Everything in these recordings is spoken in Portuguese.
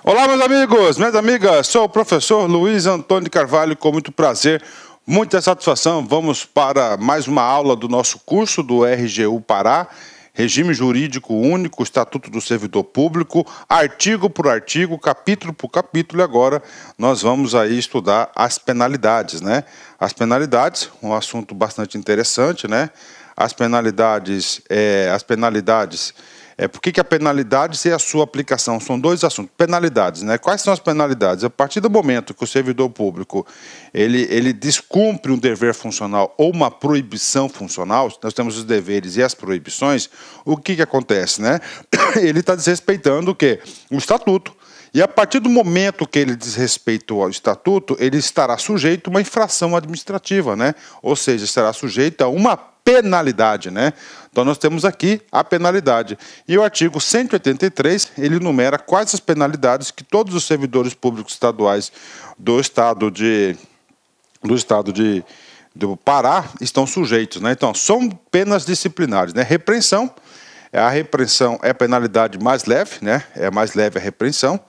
Olá, meus amigos, minhas amigas, sou o professor Luiz Antônio de Carvalho, com muito prazer, muita satisfação. Vamos para mais uma aula do nosso curso do RGU Pará, Regime Jurídico Único, Estatuto do Servidor Público, artigo por artigo, capítulo por capítulo, e agora nós vamos aí estudar as penalidades, né? As penalidades, um assunto bastante interessante, né? As penalidades, por que a penalidade e a sua aplicação? São dois assuntos. Penalidades, né? Quais são as penalidades? A partir do momento que o servidor público ele descumpre um dever funcional ou uma proibição funcional, nós temos os deveres e as proibições, o que acontece, né? Ele está desrespeitando o quê? O estatuto. E a partir do momento que ele desrespeitou ao estatuto, ele estará sujeito a uma infração administrativa, né? Ou seja, estará sujeito a uma penalidade, né? Então nós temos aqui a penalidade. E o artigo 183, ele enumera quais as penalidades que todos os servidores públicos estaduais do estado do Pará estão sujeitos, né? Então, são penas disciplinares, né? Repreensão, a repreensão é a penalidade mais leve, né? É a mais leve a repreensão,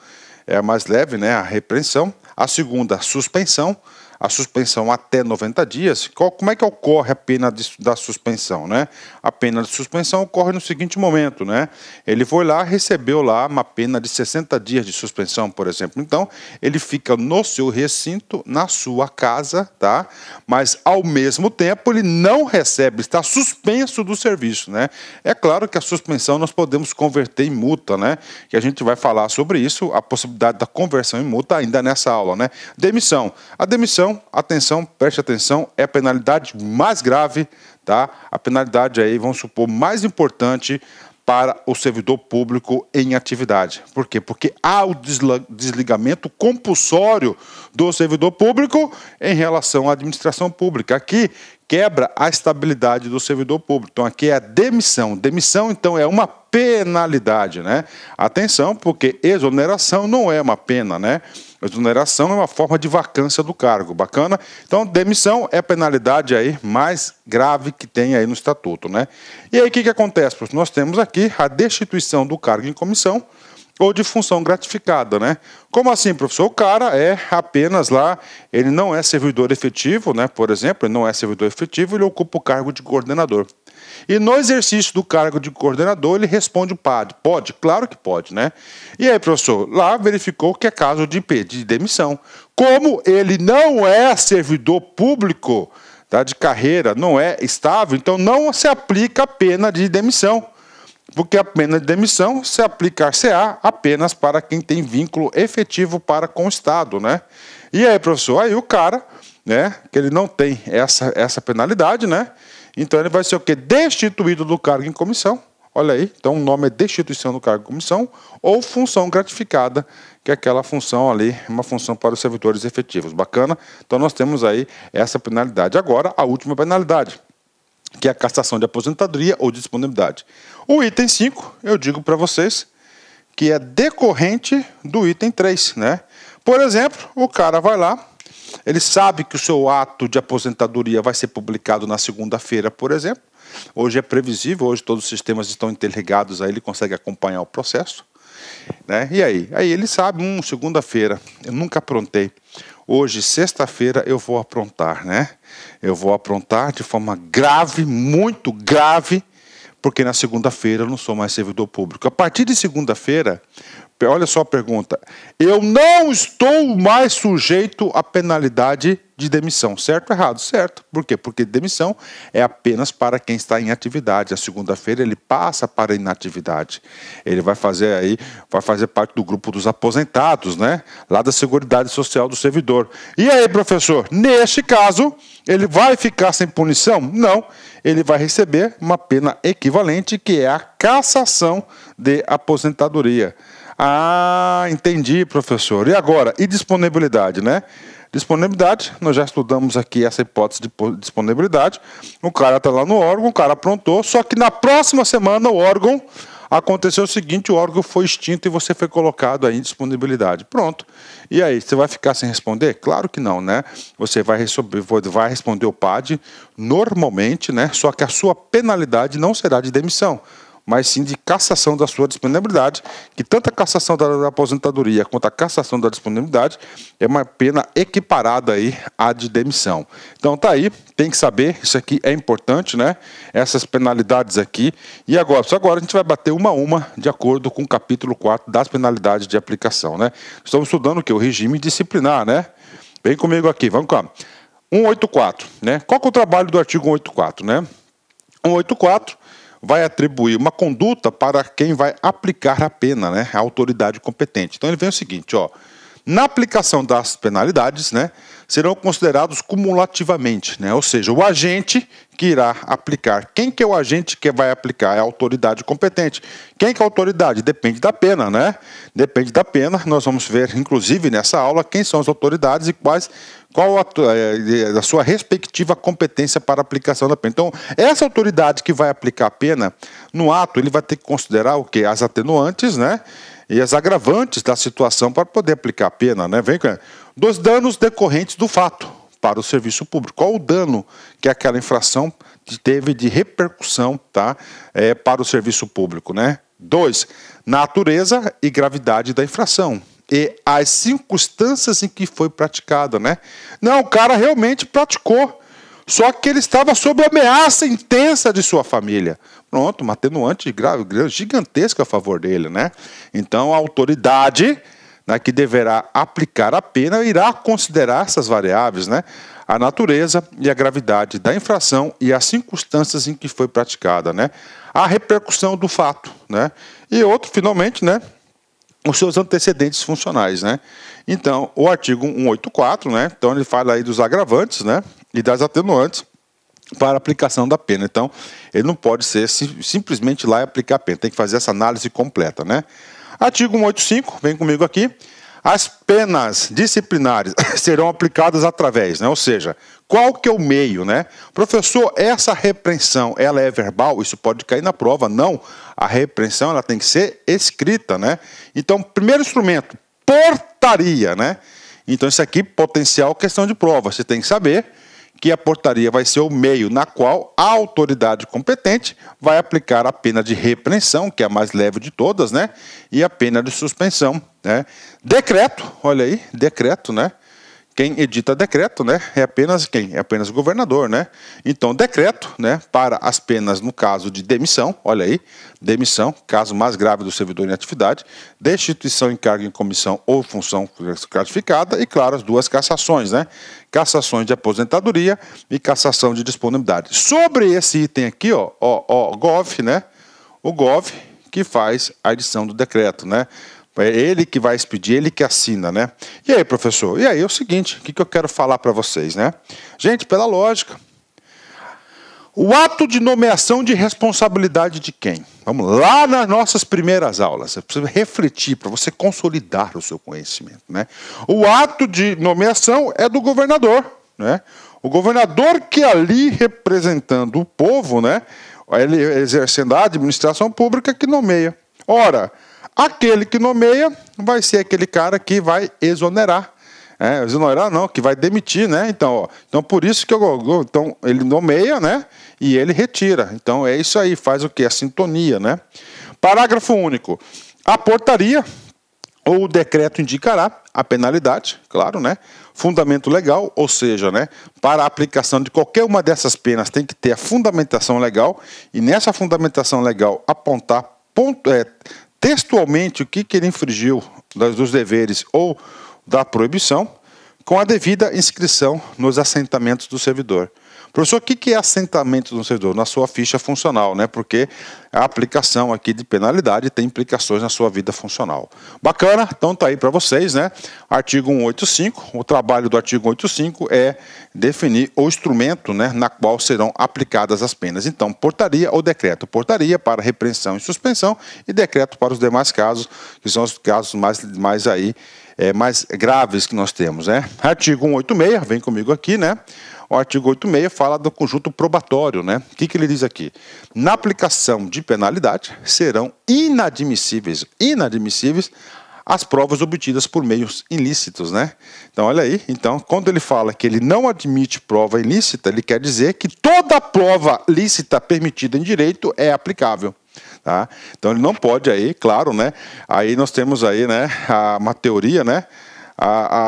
é a mais leve, né? A repreensão. A segunda, suspensão. A suspensão até 90 dias. Como é que ocorre a pena da suspensão, né? A pena de suspensão ocorre no seguinte momento, né? Ele foi lá, recebeu lá uma pena de 60 dias de suspensão, por exemplo. Então, ele fica no seu recinto, na sua casa, tá? Mas, ao mesmo tempo, ele não recebe, está suspenso do serviço, né? É claro que a suspensão nós podemos converter em multa, né? Que a gente vai falar sobre isso, a possibilidade da conversão em multa ainda nessa aula, né? Demissão. A demissão, atenção, preste atenção, é a penalidade mais grave, tá? A penalidade aí, vamos supor, mais importante para o servidor público em atividade. Por quê? Porque há o desligamento compulsório do servidor público em relação à administração pública. Aqui quebra a estabilidade do servidor público. Então aqui é a demissão. Demissão, então, é uma penalidade, né? Atenção, porque exoneração não é uma pena, né? Exoneração é uma forma de vacância do cargo, bacana? Então, demissão é a penalidade aí mais grave que tem aí no estatuto, né? E aí, o que acontece? Nós temos aqui a destituição do cargo em comissão ou de função gratificada, né? Como assim, professor? O cara é apenas lá, ele não é servidor efetivo, né? Por exemplo, ele não é servidor efetivo, ele ocupa o cargo de coordenador. E no exercício do cargo de coordenador, ele responde o PAD. Pode? Claro que pode, né? E aí, professor, lá verificou que é caso de demissão. Como ele não é servidor público, tá, de carreira, não é estável, então não se aplica a pena de demissão. Porque a pena de demissão se aplicar-se-á apenas para quem tem vínculo efetivo para com o Estado, né? E aí, professor, aí o cara, né, que ele não tem essa penalidade, né? Então ele vai ser o quê? Destituído do cargo em comissão. Olha aí, então o nome é destituição do cargo em comissão ou função gratificada, que é aquela função ali, uma função para os servidores efetivos. Bacana? Então nós temos aí essa penalidade. Agora, a última penalidade, que é a cassação de aposentadoria ou disponibilidade. O item 5, eu digo para vocês, que é decorrente do item 3, né? Por exemplo, o cara vai lá, ele sabe que o seu ato de aposentadoria vai ser publicado na segunda-feira, por exemplo. Hoje é previsível, hoje todos os sistemas estão interligados, aí ele consegue acompanhar o processo, né? E aí? Aí ele sabe, segunda-feira, eu nunca aprontei. Hoje, sexta-feira, eu vou aprontar, né? Eu vou aprontar de forma grave, muito grave, porque na segunda-feira eu não sou mais servidor público. A partir de segunda-feira, olha só a pergunta, eu não estou mais sujeito à penalidade de demissão, certo ou errado? Certo. Por quê? Porque demissão é apenas para quem está em atividade. A segunda-feira ele passa para a inatividade. Ele vai fazer parte do grupo dos aposentados, né? Lá da Seguridade Social do servidor. E aí, professor, neste caso, ele vai ficar sem punição? Não. Ele vai receber uma pena equivalente, que é a cassação de aposentadoria. Ah, entendi, professor. E agora? E disponibilidade, né? Disponibilidade, nós já estudamos aqui essa hipótese de disponibilidade. O cara está lá no órgão, o cara aprontou, só que na próxima semana o órgão aconteceu o seguinte, o órgão foi extinto e você foi colocado aí em disponibilidade. Pronto. E aí, você vai ficar sem responder? Claro que não, né? Você vai responder o PAD normalmente, né? Só que a sua penalidade não será de demissão. mas sim de cassação da sua disponibilidade, que tanto a cassação da aposentadoria quanto a cassação da disponibilidade é uma pena equiparada aí à de demissão. Então tá aí, tem que saber, isso aqui é importante, né? Essas penalidades aqui. E agora, só agora a gente vai bater uma a uma de acordo com o capítulo 4 das penalidades de aplicação, né? Estamos estudando o que? O regime disciplinar, né? Vem comigo aqui, vamos cá. 184, né? Qual que é o trabalho do artigo 184, né? 184 vai atribuir uma conduta para quem vai aplicar a pena, né? A autoridade competente. Então ele vem o seguinte, ó. Na aplicação das penalidades, né, serão considerados cumulativamente, né? Ou seja, o agente que irá aplicar. Quem que é o agente que vai aplicar? É a autoridade competente. Quem que é a autoridade? Depende da pena, né? Depende da pena. Nós vamos ver, inclusive, nessa aula, quem são as autoridades e qual a sua respectiva competência para a aplicação da pena. Então, essa autoridade que vai aplicar a pena, no ato, ele vai ter que considerar o quê? As atenuantes, né? E as agravantes da situação para poder aplicar a pena, né? Vem cá. Dos danos decorrentes do fato para o serviço público. Qual o dano que aquela infração teve de repercussão, tá? Para o serviço público, né? 2. Natureza e gravidade da infração. E as circunstâncias em que foi praticada, né? Não, o cara realmente praticou. Só que ele estava sob ameaça intensa de sua família. Pronto, uma atenuante gigantesca a favor dele, né? Então, a autoridade, né, que deverá aplicar a pena irá considerar essas variáveis, né? A natureza e a gravidade da infração e as circunstâncias em que foi praticada, né? A repercussão do fato, né? E outro, finalmente, né? Os seus antecedentes funcionais, né? Então, o artigo 184, né? Então, ele fala aí dos agravantes, né? E das atenuantes para a aplicação da pena. Então, ele não pode ser simplesmente ir lá e aplicar a pena. Tem que fazer essa análise completa, né? Artigo 185, vem comigo aqui. As penas disciplinares serão aplicadas através, né? Ou seja, qual que é o meio, né? Professor, essa repreensão, ela é verbal? Isso pode cair na prova. Não. A repreensão, ela tem que ser escrita, né? Então, primeiro instrumento, portaria, né? Então, isso aqui, potencial questão de prova. Você tem que saber que a portaria vai ser o meio na qual a autoridade competente vai aplicar a pena de repreensão, que é a mais leve de todas, né? E a pena de suspensão, né? Decreto, olha aí, decreto, né? Quem edita decreto, né, é apenas quem? É apenas o governador, né? Então, decreto, né, para as penas no caso de demissão, olha aí, demissão, caso mais grave do servidor em atividade, destituição em cargo em comissão ou função gratificada e, claro, as duas cassações, né? Cassações de aposentadoria e cassação de disponibilidade. Sobre esse item aqui, ó, GOV, né? O GOV que faz a edição do decreto, né? É ele que vai expedir, ele que assina, né? E aí, professor? E aí é o seguinte, o que eu quero falar para vocês, né? Gente, pela lógica, o ato de nomeação de responsabilidade de quem? Vamos lá nas nossas primeiras aulas. Você precisa refletir para você consolidar o seu conhecimento, né? O ato de nomeação é do governador, né? O governador que ali representando o povo, né? Ele exercendo a administração pública que nomeia. Ora, aquele que nomeia vai ser aquele cara que vai exonerar. Exonerar não, que vai demitir, né? Então, por isso que então, ele nomeia, né? E ele retira. Então, é isso aí, faz o quê? A sintonia, né? Parágrafo único. A portaria ou o decreto indicará a penalidade, claro, né? Fundamento legal, ou seja, né? Para a aplicação de qualquer uma dessas penas tem que ter a fundamentação legal e nessa fundamentação legal apontar textualmente o que ele infringiu dos deveres ou da proibição, com a devida inscrição nos assentamentos do servidor. Professor, o que é assentamento do servidor? Na sua ficha funcional, né? Porque a aplicação aqui de penalidade tem implicações na sua vida funcional. Bacana? Então tá aí para vocês, né? Artigo 185, o trabalho do artigo 185 é definir o instrumento, né, na qual serão aplicadas as penas. Então, portaria ou decreto. Portaria para repreensão e suspensão e decreto para os demais casos, que são os casos mais graves que nós temos, né? Artigo 186, vem comigo aqui, né? O artigo 86 fala do conjunto probatório, né? O que ele diz aqui? Na aplicação de penalidade serão inadmissíveis as provas obtidas por meios ilícitos, né? Então, olha aí. Então, quando ele fala que ele não admite prova ilícita, ele quer dizer que toda prova lícita permitida em direito é aplicável. tá? Então ele não pode aí, claro, né? Aí nós temos aí, né, uma teoria, né?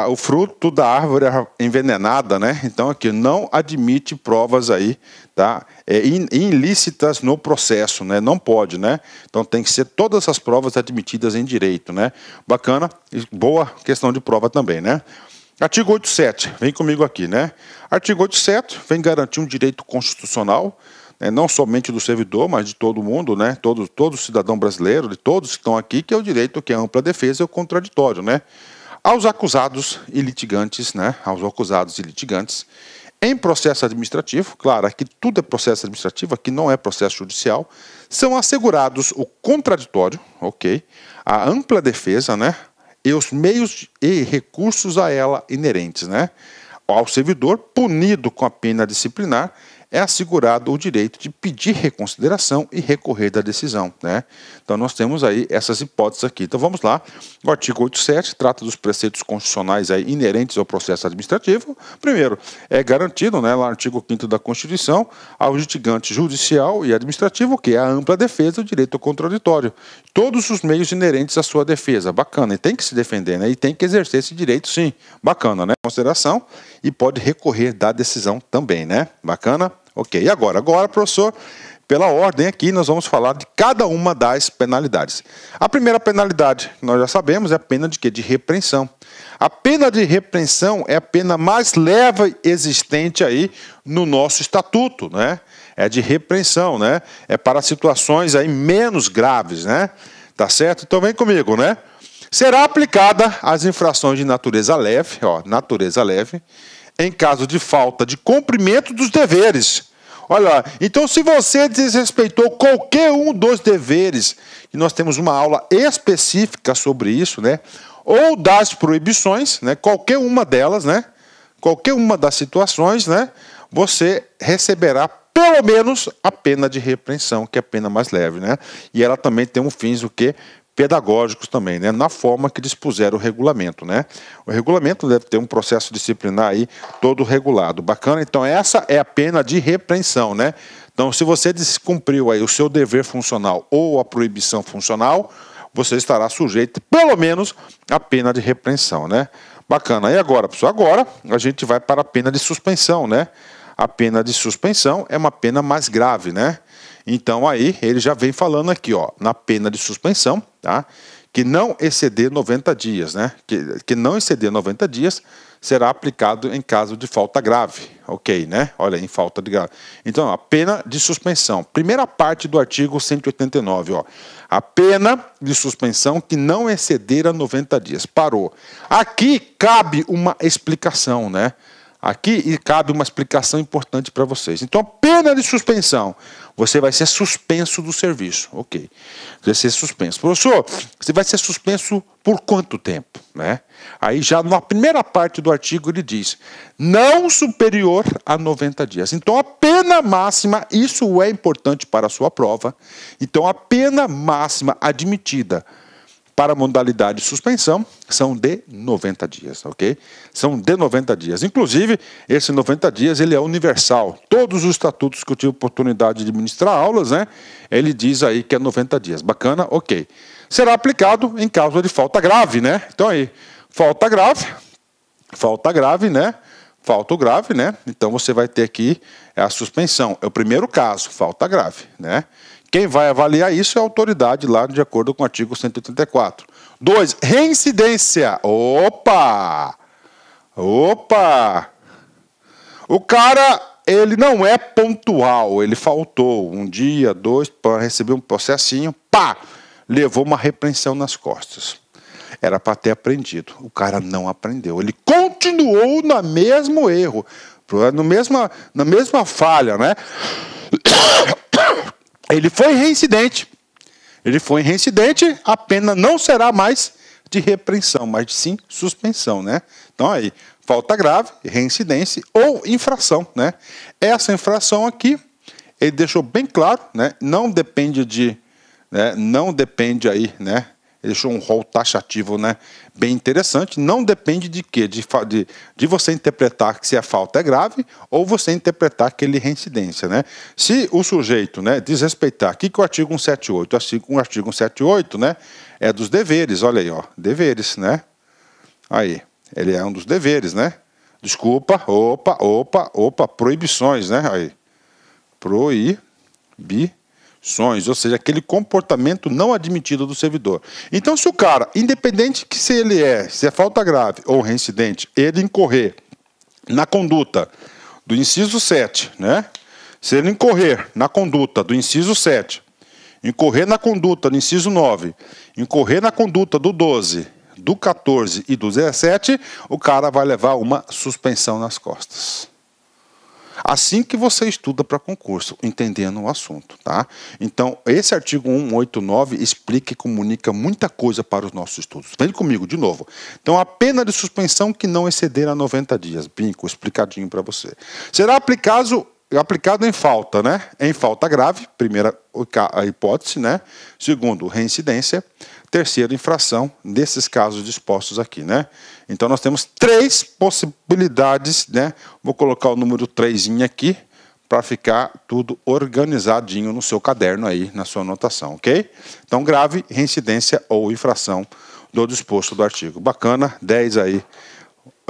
O fruto da árvore envenenada, né? Então aqui não admite provas aí, tá? Ilícitas no processo, né? Não pode, né? Então tem que ser todas as provas admitidas em direito, né? Bacana, boa questão de prova também, né? Artigo 87, vem comigo aqui, né? Artigo 87 vem garantir um direito constitucional, né, não somente do servidor, mas de todo mundo, né? Todo cidadão brasileiro, de todos que estão aqui, que é o direito que é a ampla defesa e o contraditório, né? Aos acusados e litigantes, né? Aos acusados e litigantes, em processo administrativo, claro, aqui tudo é processo administrativo, aqui não é processo judicial, são assegurados o contraditório, ok? A ampla defesa, né? E os meios e recursos a ela inerentes, né? Ao servidor, punido com a pena disciplinar, é assegurado o direito de pedir reconsideração e recorrer da decisão, né? Então nós temos aí essas hipóteses aqui. Então vamos lá. O artigo 87 trata dos preceitos constitucionais aí inerentes ao processo administrativo. Primeiro, é garantido, né, lá no artigo 5º da Constituição, ao litigante judicial e administrativo, que é a ampla defesa, o direito ao contraditório. Todos os meios inerentes à sua defesa. Bacana, e tem que se defender, né? E tem que exercer esse direito, sim. Bacana, né? Consideração, e pode recorrer da decisão também, né? Bacana? Ok, e agora, professor, pela ordem aqui, nós vamos falar de cada uma das penalidades. A primeira penalidade, nós já sabemos, é a pena de quê? De repreensão. A pena de repreensão é a pena mais leve existente aí no nosso estatuto, né? É de repreensão, né? É para situações aí menos graves, né? Tá certo? Então vem comigo, né? Será aplicada às infrações de natureza leve, ó, natureza leve, em caso de falta de cumprimento dos deveres. Olha lá, então se você desrespeitou qualquer um dos deveres, e nós temos uma aula específica sobre isso, né? Ou das proibições, né? Qualquer uma delas, né? Qualquer uma das situações, né? Você receberá pelo menos a pena de repreensão, que é a pena mais leve, né? E ela também tem um fins o quê? Pedagógicos também, né? Na forma que dispuseram o regulamento, né? O regulamento deve ter um processo disciplinar aí todo regulado. Bacana? Então essa é a pena de repreensão, né? Então se você descumpriu aí o seu dever funcional ou a proibição funcional, você estará sujeito pelo menos à pena de repreensão, né? Bacana. E agora, pessoal? Agora a gente vai para a pena de suspensão, né? A pena de suspensão é uma pena mais grave, né? Então aí ele já vem falando aqui, ó, na pena de suspensão, tá? Que não exceder 90 dias, né? Que não exceder 90 dias será aplicado em caso de falta grave, ok, né? Olha, em falta de grave. Então, a pena de suspensão. Primeira parte do artigo 189, ó. A pena de suspensão que não exceder a 90 dias. Parou. Aqui cabe uma explicação, né? Aqui cabe uma explicação importante para vocês. Então, pena de suspensão. Você vai ser suspenso do serviço. Ok. Vai ser suspenso. Professor, você vai ser suspenso por quanto tempo? Né? Aí já na primeira parte do artigo ele diz, não superior a 90 dias. Então, a pena máxima, isso é importante para a sua prova. Então, a pena máxima admitida para a modalidade de suspensão, são de 90 dias, ok? São de 90 dias. Inclusive, esse 90 dias, ele é universal. Todos os estatutos que eu tive oportunidade de ministrar aulas, né? Ele diz aí que é 90 dias. Bacana? Ok. Será aplicado em causa de falta grave, né? Então aí, falta grave, né? Falta grave, né? Então você vai ter aqui a suspensão. É o primeiro caso, falta grave, né? Quem vai avaliar isso é a autoridade lá, de acordo com o artigo 184. 2, reincidência. Opa! O cara, ele não é pontual, ele faltou um dia, dois, para receber um processinho, pá! Levou uma repreensão nas costas. Era para ter aprendido. O cara não aprendeu. Ele continuou no mesmo erro, na mesma falha, né? Ele foi reincidente. A pena não será mais de repreensão, mas sim suspensão, né? Então aí, falta grave, reincidência ou infração, né? Essa infração aqui, ele deixou bem claro, né? Não depende aí, né? Ele deixou um rol taxativo, né, bem interessante. Não depende de quê? De você interpretar que se a falta é grave ou você interpretar que ele é reincidência, né? Se o sujeito, né, desrespeitar, o que o artigo 178? O artigo 178, né, é dos deveres, olha aí, ó, deveres, né? Aí, ele é um dos deveres, né? Desculpa, proibições, né? Aí, proibições, ou seja, aquele comportamento não admitido do servidor. Então, se o cara, independente que se é falta grave ou reincidente, ele incorrer na conduta do inciso 7, né? Se ele incorrer na conduta do inciso 7, incorrer na conduta do inciso 9, incorrer na conduta do 12, do 14 e do 17, o cara vai levar uma suspensão nas costas. Assim que você estuda para concurso, entendendo o assunto, tá? Então, esse artigo 189 explica e comunica muita coisa para os nossos estudos. Vem comigo de novo. Então, a pena de suspensão que não exceder a 90 dias. Binco, explicadinho para você. Será aplicado em falta, né? Em falta grave, primeira a hipótese, né? Segundo, reincidência. Terceiro, infração, nesses casos dispostos aqui, né? Então, nós temos 3 possibilidades, né? Vou colocar o número 3 aqui, para ficar tudo organizadinho no seu caderno aí, na sua anotação, ok? Então, grave, reincidência ou infração do disposto do artigo. Bacana, 10 aí.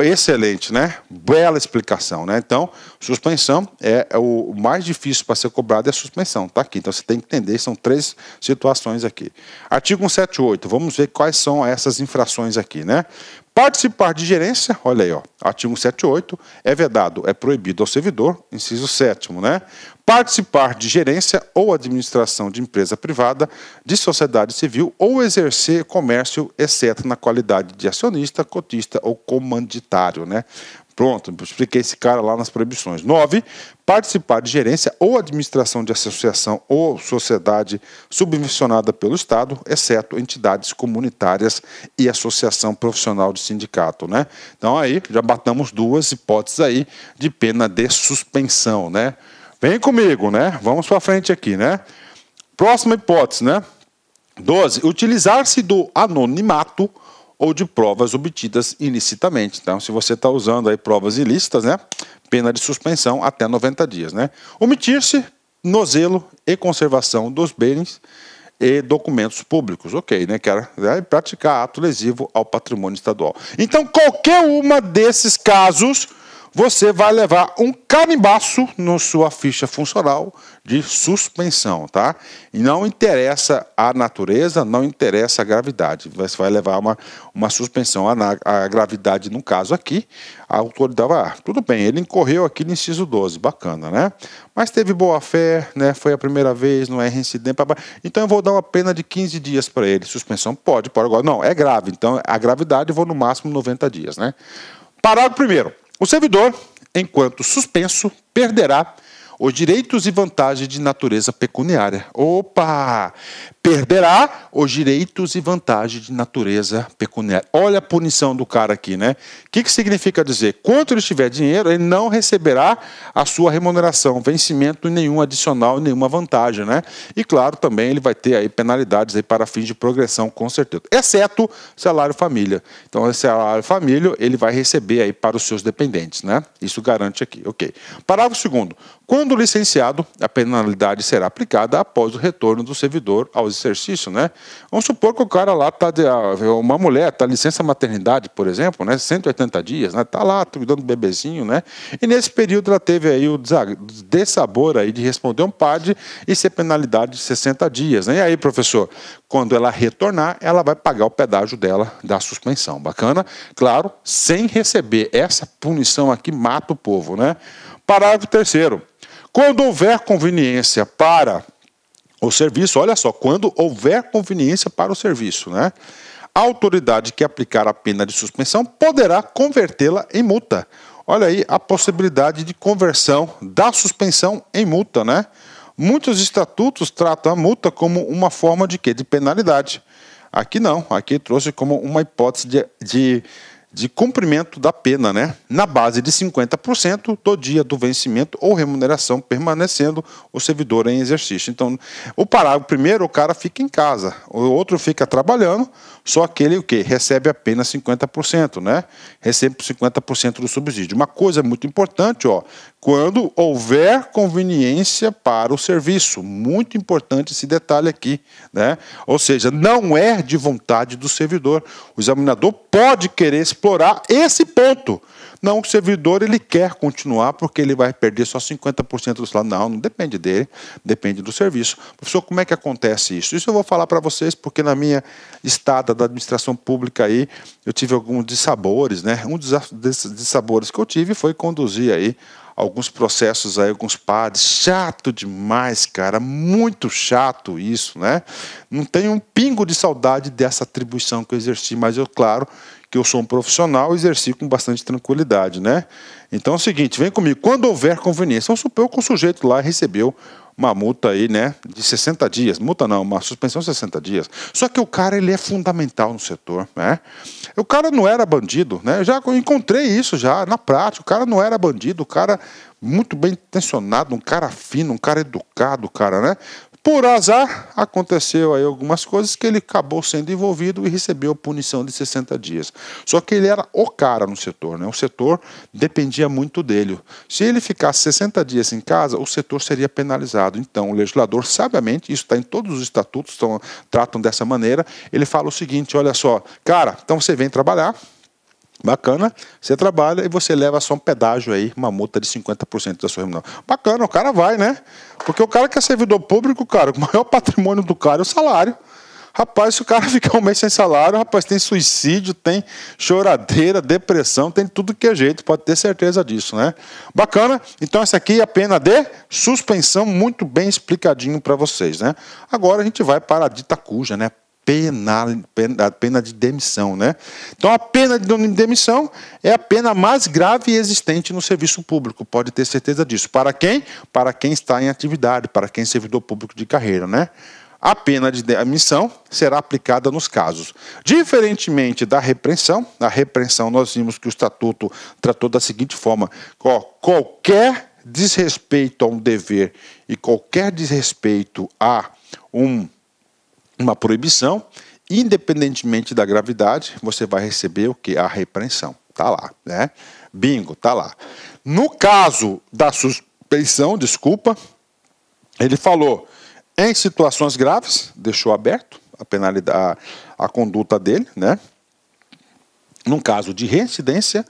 Excelente, né? Bela explicação, né? Então, suspensão é o mais difícil para ser cobrado é a suspensão, tá aqui. Então, você tem que entender, são 3 situações aqui. Artigo 178, vamos ver quais são essas infrações aqui, né? Participar de gerência, olha aí, ó, artigo 178, é vedado, é proibido ao servidor, inciso 7º, né? Participar de gerência ou administração de empresa privada, de sociedade civil ou exercer comércio, exceto na qualidade de acionista, cotista ou comanditário, né? Pronto, expliquei esse cara lá nas proibições. 9, participar de gerência ou administração de associação ou sociedade subvencionada pelo Estado, exceto entidades comunitárias e associação profissional de sindicato, né? Então aí já batamos 2 hipóteses aí de pena de suspensão, né? Vem comigo, né? Vamos para frente aqui, né? Próxima hipótese, né? 12, utilizar-se do anonimato ou de provas obtidas ilicitamente. Então, se você está usando aí provas ilícitas, né, pena de suspensão até 90 dias, né? Omitir-se no zelo e conservação dos bens e documentos públicos, ok, né, cara? Praticar ato lesivo ao patrimônio estadual. Então, qualquer uma desses casos, você vai levar um carimbaço na sua ficha funcional de suspensão, tá? E não interessa a natureza, não interessa a gravidade. Você vai levar uma suspensão. A gravidade, no caso aqui, a autoridade, tudo bem, ele incorreu aqui no inciso 12, bacana, né? Mas teve boa fé, né? Foi a primeira vez, não é reincidente, então eu vou dar uma pena de 15 dias para ele. Suspensão pode agora. Não, é grave, então a gravidade eu vou no máximo 90 dias, né? Parágrafo 1º. O servidor, enquanto suspenso, perderá os direitos e vantagens de natureza pecuniária. Opa! Perderá os direitos e vantagens de natureza pecuniária. Olha a punição do cara aqui, né? O que significa dizer? Quanto ele tiver dinheiro, ele não receberá a sua remuneração, vencimento nenhum adicional, nenhuma vantagem, né? E claro, também ele vai ter aí penalidades aí para fins de progressão, com certeza. Exceto salário família. Então, esse salário família, ele vai receber aí para os seus dependentes, né? Isso garante aqui, ok. Parágrafo 2º. Quando licenciado, a penalidade será aplicada após o retorno do servidor ao exercício, né? Vamos supor que o cara lá uma mulher está licença maternidade, por exemplo, né? 180 dias, né? Tá lá cuidando do bebezinho, né? E nesse período ela teve aí o dessabor aí de responder um PAD e ser penalidade de 60 dias, né? E aí, professor, quando ela retornar, ela vai pagar o pedágio dela da suspensão. Bacana? Claro, sem receber. Essa punição aqui mata o povo, né? Parágrafo 3º. Quando houver conveniência para o serviço, olha só, quando houver conveniência para o serviço, né? A autoridade que aplicar a pena de suspensão poderá convertê-la em multa. Olha aí a possibilidade de conversão da suspensão em multa, né? Muitos estatutos tratam a multa como uma forma de quê? De penalidade. Aqui não, aqui trouxe como uma hipótese de cumprimento da pena, né, na base de 50% do dia do vencimento ou remuneração, permanecendo o servidor em exercício. Então, o parágrafo primeiro, o cara fica em casa, o outro fica trabalhando, só aquele o quê? Recebe apenas 50%, né? Recebe 50% do subsídio. Uma coisa muito importante, ó, quando houver conveniência para o serviço, muito importante esse detalhe aqui, né? Ou seja, não é de vontade do servidor. O examinador pode querer explorar esse ponto. Não, o servidor ele quer continuar porque ele vai perder só 50% do salário. Não, não depende dele, depende do serviço. Professor, como é que acontece isso? Isso eu vou falar para vocês porque na minha estada da administração pública aí, eu tive alguns dissabores, né? Um dos dissabores que eu tive foi conduzir aí alguns processos aí, alguns pares, chato demais, cara, muito chato isso, né? Não tenho um pingo de saudade dessa atribuição que eu exerci, mas eu, claro, que eu sou um profissional, exerci com bastante tranquilidade, né? Então é o seguinte, vem comigo, quando houver conveniência, vamos supor que o sujeito lá recebeu uma multa aí, né, de 60 dias, multa não, uma suspensão de 60 dias, só que o cara, ele é fundamental no setor, né? O cara não era bandido, né? Eu já encontrei isso já na prática, o cara não era bandido, o cara muito bem intencionado, um cara fino, um cara educado, cara, né? Por azar, aconteceu aí algumas coisas que ele acabou sendo envolvido e recebeu punição de 60 dias. Só que ele era o cara no setor, né? O setor dependia muito dele. Se ele ficasse 60 dias em casa, o setor seria penalizado. Então, o legislador, sabiamente, isso está em todos os estatutos, tratam dessa maneira, ele fala o seguinte, olha só, cara, então você vem trabalhar, bacana, você trabalha e você leva só um pedágio aí, uma multa de 50% da sua remuneração. Bacana, o cara vai, né? Porque o cara que é servidor público, cara, o maior patrimônio do cara é o salário. Rapaz, se o cara ficar um mês sem salário, rapaz, tem suicídio, tem choradeira, depressão, tem tudo que é jeito, pode ter certeza disso, né? Bacana, então essa aqui é a pena de suspensão, muito bem explicadinho para vocês, né? Agora a gente vai para a dita cuja, né? Pena de demissão, né? Então a pena de demissão é a pena mais grave existente no serviço público, pode ter certeza disso. Para quem? Para quem está em atividade, para quem é servidor público de carreira, né? A pena de demissão será aplicada nos casos. Diferentemente da repreensão, a repreensão nós vimos que o estatuto tratou da seguinte forma, qualquer desrespeito a um dever e qualquer desrespeito a uma proibição, independentemente da gravidade, você vai receber o que? A repreensão. Está lá, né? Bingo, está lá. No caso da suspensão, desculpa, ele falou, em situações graves, deixou aberto a penalidade, a conduta dele, né? Num caso de reincidência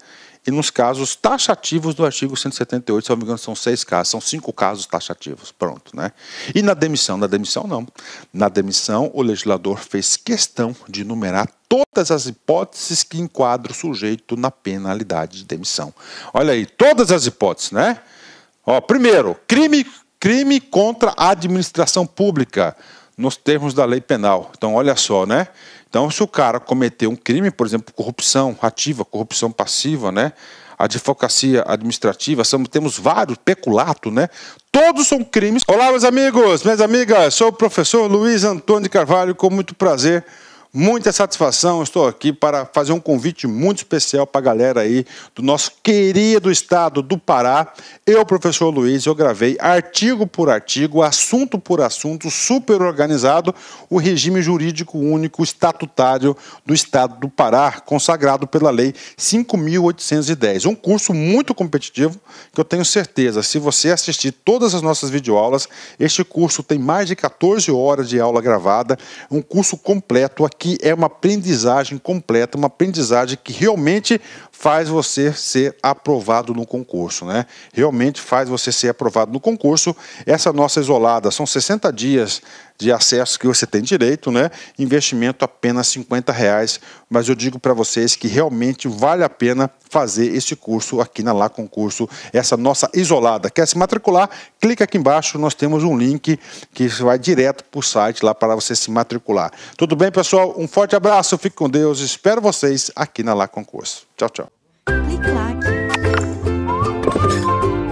e nos casos taxativos do artigo 178, se não me engano, são 6 casos, são 5 casos taxativos, pronto, né? E na demissão? Na demissão, não. Na demissão, o legislador fez questão de enumerar todas as hipóteses que enquadram o sujeito na penalidade de demissão. Olha aí, todas as hipóteses, né? Ó, primeiro, crime contra a administração pública, nos termos da lei penal. Então, olha só, né? Então, se o cara cometeu um crime, por exemplo, corrupção ativa, corrupção passiva, né? Advocacia administrativa, temos vários, peculato, né? Todos são crimes. Olá, meus amigos, minhas amigas, sou o professor Luiz Antônio de Carvalho, com muito prazer, muita satisfação, estou aqui para fazer um convite muito especial para a galera aí do nosso querido estado do Pará. Eu, professor Luiz, eu gravei artigo por artigo, assunto por assunto, super organizado, o regime jurídico único estatutário do estado do Pará, consagrado pela lei 5.810. Um curso muito competitivo, que eu tenho certeza, se você assistir todas as nossas videoaulas, este curso tem mais de 14 horas de aula gravada, um curso completo. Aqui é uma aprendizagem completa, uma aprendizagem que realmente faz você ser aprovado no concurso, né? Realmente faz você ser aprovado no concurso. Essa nossa isolada, são 60 dias de acesso que você tem direito, né? Investimento apenas R$50, mas eu digo para vocês que realmente vale a pena fazer esse curso aqui na Lá Concurso, essa nossa isolada. Quer se matricular? Clica aqui embaixo, nós temos um link que vai direto para o site lá para você se matricular. Tudo bem, pessoal? Um forte abraço, fique com Deus, espero vocês aqui na Lá Concurso. Tchau, tchau. Clique lá.